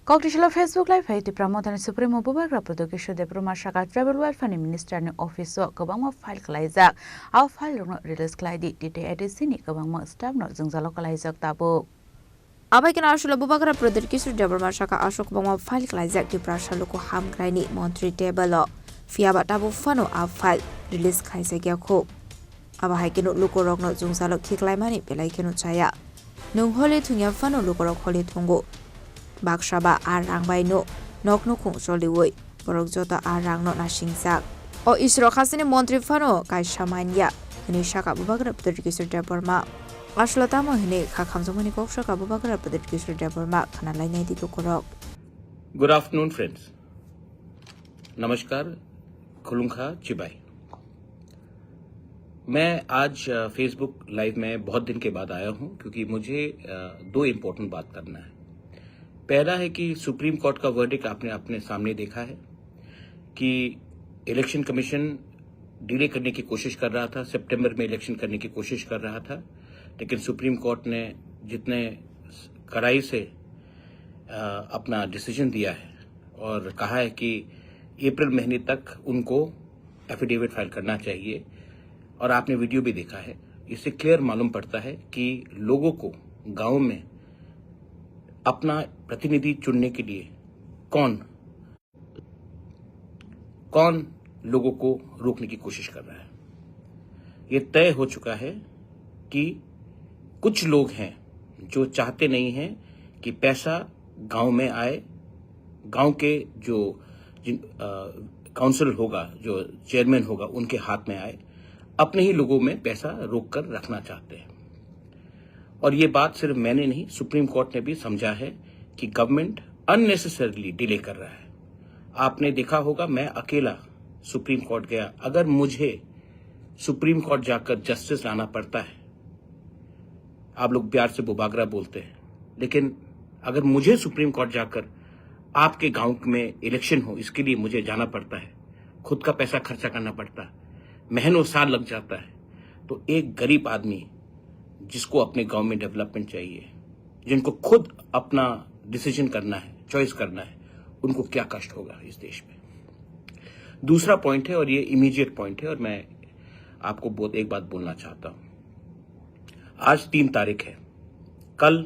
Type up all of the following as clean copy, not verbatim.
Kogdishila Facebook Live hai Pramodhan Supremo Bubagra Production de Bruma Shaka Travel Welfare Minister ni Office Kabangma file kalaijak au file rong release klaidi dite edisi ni kabangma staff no jungzalo kalaijak tabu Abaikan Ashula Bubagra Production de Bruma Shaka Ashok Bangma file kalaijak di Prashaluko Ham Graini Montri Table Fiaba tabu fano a file release kaisek yakho Abahaikin Lukorok no jungzalo kiklaimani pelaikin chaya Nung hole tunya fano lukorok hole tungo Bakshaba arang bai no nok no khung soliwoi borok jota arang no na singsak o isro khasini montri fano kai samanya ni shaka bubagra pudrikisur deborma aslota mo hine kha khamjomani kokshaka bubagra pudrikisur deborma khana lainai di korok. Good afternoon friends. नमस्कार खुलुंखा चिबाई. मैं आज Facebook live में बहुत दिन के बाद आया हूं क्योंकि मुझे दो इम्पोर्टेंट बात करना है. पहला है कि सुप्रीम कोर्ट का वर्डिक्ट आपने अपने सामने देखा है कि इलेक्शन कमीशन डिले करने की कोशिश कर रहा था, सितंबर में इलेक्शन करने की कोशिश कर रहा था, लेकिन सुप्रीम कोर्ट ने जितने कड़ाई से अपना डिसीजन दिया है और कहा है कि अप्रैल महीने तक उनको एफिडेविट फाइल करना चाहिए और आपने वीडियो भी देखा है. इससे क्लियर मालूम पड़ता है कि लोगों को गांव में अपना प्रतिनिधि चुनने के लिए कौन लोगों को रोकने की कोशिश कर रहा है. ये तय हो चुका है कि कुछ लोग हैं जो चाहते नहीं हैं कि पैसा गांव में आए, गांव के जो काउंसिल होगा, जो चेयरमैन होगा, उनके हाथ में आए, अपने ही लोगों में पैसा रोक कर रखना चाहते हैं. और ये बात सिर्फ मैंने नहीं, सुप्रीम कोर्ट ने भी समझा है कि गवर्नमेंट अननेसेसरीली डिले कर रहा है. आपने देखा होगा मैं अकेला सुप्रीम कोर्ट गया. अगर मुझे सुप्रीम कोर्ट जाकर जस्टिस लाना पड़ता है, आप लोग प्यार से बुबागरा बोलते हैं, लेकिन अगर मुझे सुप्रीम कोर्ट जाकर आपके गांव में इलेक्शन हो इसके लिए मुझे जाना पड़ता है, खुद का पैसा खर्चा करना पड़ता है, महीनों साल लग जाता है, तो एक गरीब आदमी जिसको अपने गांव में डेवलपमेंट चाहिए, जिनको खुद अपना डिसीजन करना है, चॉइस करना है, उनको क्या कष्ट होगा इस देश में. दूसरा पॉइंट है और ये इमीडिएट पॉइंट है और मैं आपको एक बात बोलना चाहता हूं. आज 3 तारीख है, कल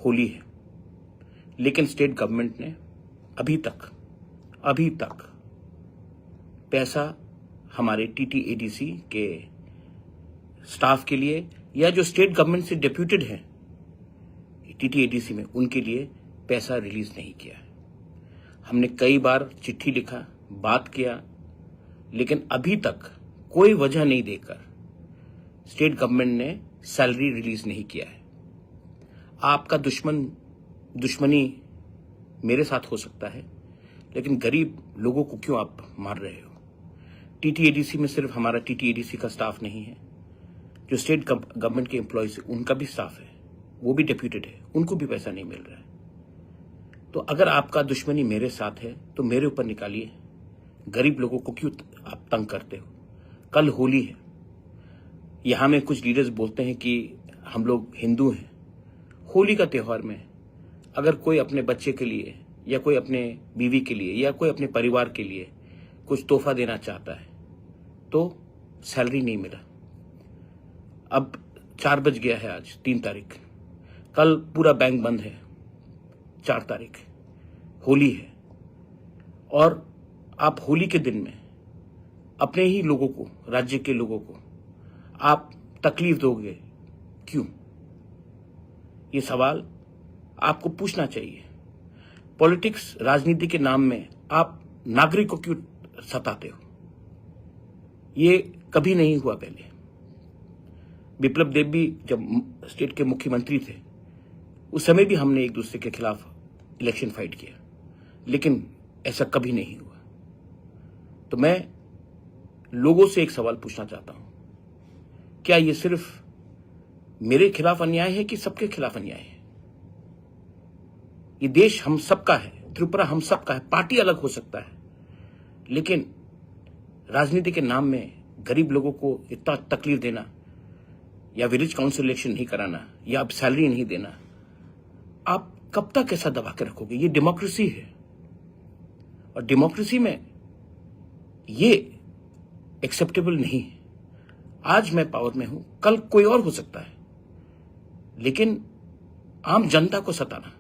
होली है, लेकिन स्टेट गवर्नमेंट ने अभी तक पैसा हमारे टीटीएडीसी के स्टाफ के लिए या जो स्टेट गवर्नमेंट से डेप्यूटेड हैं टीटीएडीसी में, उनके लिए पैसा रिलीज नहीं किया है. हमने कई बार चिट्ठी लिखा, बात किया, लेकिन अभी तक कोई वजह नहीं देकर स्टेट गवर्नमेंट ने सैलरी रिलीज नहीं किया है. आपका दुश्मनी मेरे साथ हो सकता है, लेकिन गरीब लोगों को क्यों आप मार रहे हो? टीटीएडीसी में सिर्फ हमारा टीटीएडीसी का स्टाफ नहीं है, जो स्टेट गवर्नमेंट के एम्प्लॉयज उनका भी स्टाफ है, वो भी डेप्यूटेड है, उनको भी पैसा नहीं मिल रहा है. तो अगर आपका दुश्मनी मेरे साथ है तो मेरे ऊपर निकालिए. गरीब लोगों को क्यों आप तंग करते हो? कल होली है. यहां में कुछ लीडर्स बोलते हैं कि हम लोग हिंदू हैं. होली का त्योहार में अगर कोई अपने बच्चे के लिए या कोई अपने बीवी के लिए या कोई अपने परिवार के लिए कुछ तोहफा देना चाहता है तो सैलरी नहीं मिला. अब 4 बज गया है, आज 3 तारीख, कल पूरा बैंक बंद है, 4 तारीख होली है, और आप होली के दिन में अपने ही लोगों को, राज्य के लोगों को आप तकलीफ दोगे क्यों? ये सवाल आपको पूछना चाहिए. पॉलिटिक्स, राजनीति के नाम में आप नागरिक को क्यों सताते हो? ये कभी नहीं हुआ पहले. बिप्लब देब भी जब स्टेट के मुख्यमंत्री थे, उस समय भी हमने एक दूसरे के खिलाफ इलेक्शन फाइट किया, लेकिन ऐसा कभी नहीं हुआ. तो मैं लोगों से एक सवाल पूछना चाहता हूं, क्या ये सिर्फ मेरे खिलाफ अन्याय है कि सबके खिलाफ अन्याय है? ये देश हम सबका है, त्रिपुरा हम सबका है. पार्टी अलग हो सकता है, लेकिन राजनीति के नाम में गरीब लोगों को इतना तकलीफ देना या विलेज काउंसिल इलेक्शन नहीं कराना या अब सैलरी नहीं देना, आप कब तक ऐसा दबा के रखोगे? ये डेमोक्रेसी है और डेमोक्रेसी में ये एक्सेप्टेबल नहीं है। आज मैं पावर में हूं, कल कोई और हो सकता है, लेकिन आम जनता को सताना,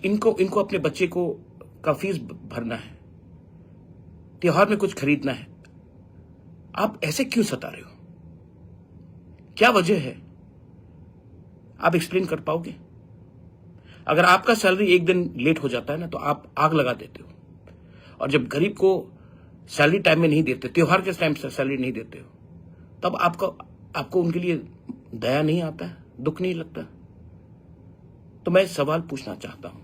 इनको अपने बच्चे को का फीस भरना है, त्योहार में कुछ खरीदना है, आप ऐसे क्यों सता रहे हो? क्या वजह है? आप एक्सप्लेन कर पाओगे? अगर आपका सैलरी एक दिन लेट हो जाता है ना, तो आप आग लगा देते हो, और जब गरीब को सैलरी टाइम में नहीं देते, त्योहार के टाइम से सैलरी नहीं देते हो, तब आपको उनके लिए दया नहीं आता है, दुख नहीं लगता? तो मैं सवाल पूछना चाहता हूं,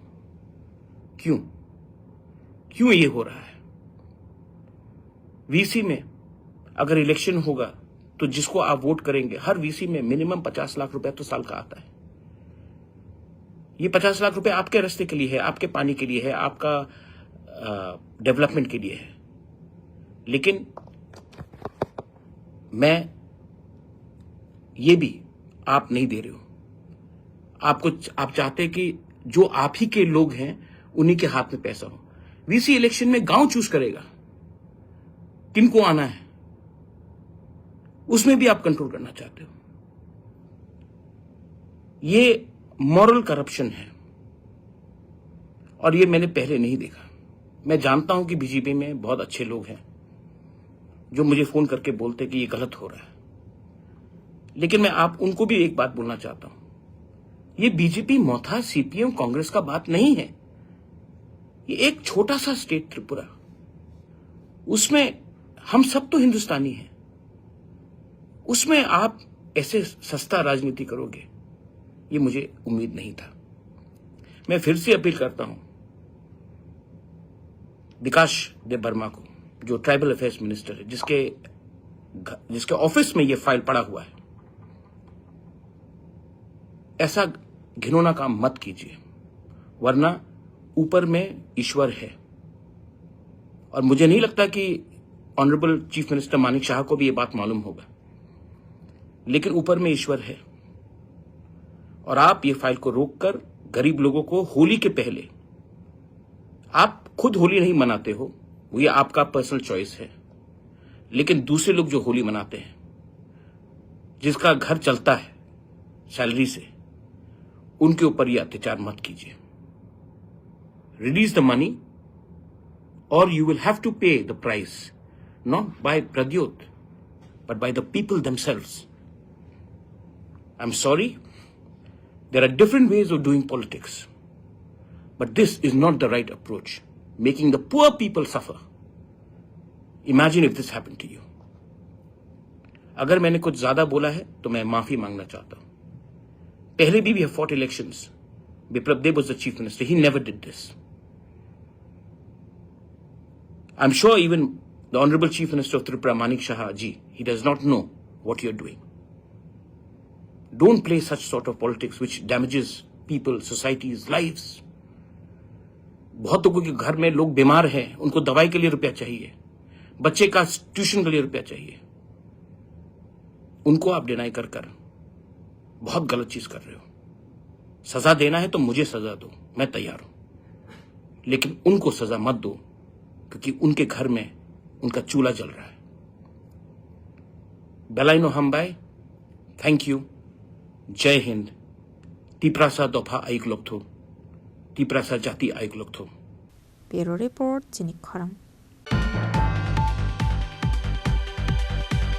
क्यों ये हो रहा है? वीसी में अगर इलेक्शन होगा तो जिसको आप वोट करेंगे, हर वीसी में मिनिमम 50 लाख रुपए तो साल का आता है। ये 50 लाख रुपए आपके रास्ते के लिए है, आपके पानी के लिए है, आपका डेवलपमेंट के लिए है। लेकिन मैं ये भी आप नहीं दे रहे हो। आप चाहते कि जो आप ही के लोग हैं उन्हीं के हाथ में पैसा हो। वीसी इलेक्शन में गांव चूज करेगा किनको आना है, उसमें भी आप कंट्रोल करना चाहते हो। ये मॉरल करप्शन है और ये मैंने पहले नहीं देखा। मैं जानता हूं कि बीजेपी में बहुत अच्छे लोग हैं जो मुझे फोन करके बोलते कि ये गलत हो रहा है, लेकिन मैं उनको भी एक बात बोलना चाहता हूं, ये बीजेपी मोथा सीपीएम कांग्रेस का बात नहीं है। ये एक छोटा सा स्टेट त्रिपुरा, उसमें हम सब तो हिंदुस्तानी हैं, उसमें आप ऐसे सस्ता राजनीति करोगे, ये मुझे उम्मीद नहीं था। मैं फिर से अपील करता हूं विकास देव वर्मा को, जो ट्राइबल अफेयर्स मिनिस्टर है, जिसके ऑफिस में ये फाइल पड़ा हुआ है, ऐसा घिनौना काम मत कीजिए, वरना ऊपर में ईश्वर है। और मुझे नहीं लगता कि honourable chief minister Manik Shah को भी ये बात मालूम होगा, लेकिन ऊपर में ईश्वर है। और आप ये फाइल को रोककर गरीब लोगों को होली के पहले, आप खुद होली नहीं मनाते हो, वो ये आपका पर्सनल चॉइस है, लेकिन दूसरे लोग जो होली मनाते हैं, जिसका घर चलता है सैलरी से, उनके ऊपर ये अत्याचार मत कीजिए। रिलीज द मनी और you will have to pay the price, not by Pradyot but by the people themselves. I'm sorry, there are different ways of doing politics, but this is not the right approach, making the poor people suffer. Imagine if this happened to you. अगर मैंने कुछ ज्यादा बोला है तो मैं माफी मांगना चाहता हूं। पहले भी we have fought elections. Biplab Deb was the chief minister. He never did this. I'm sure even the Honorable Chief Minister of Tripura, Manik Shah ji, he does not know what you're doing. Don't play such sort of politics which damages people, societies, lives. बहुत लोगों के घर में लोग बीमार हैं, उनको दवाई के लिए रुपया चाहिए, बच्चे का ट्यूशन के लिए रुपया चाहिए, उनको आप डिनाई कर बहुत गलत चीज कर रहे हो। सजा देना है तो मुझे सजा दो, मैं तैयार हूं, लेकिन उनको सजा मत दो, क्योंकि उनके घर में उनका चूल्हा जल रहा है। बेलाइनो हमबाई, थैंक यू, जय हिंद, तिप्रासा दोफा आइक लोग थो, तिप्रासा जाति आइक लोग थो। ब्यूरो रिपोर्ट, जिनिक खरम।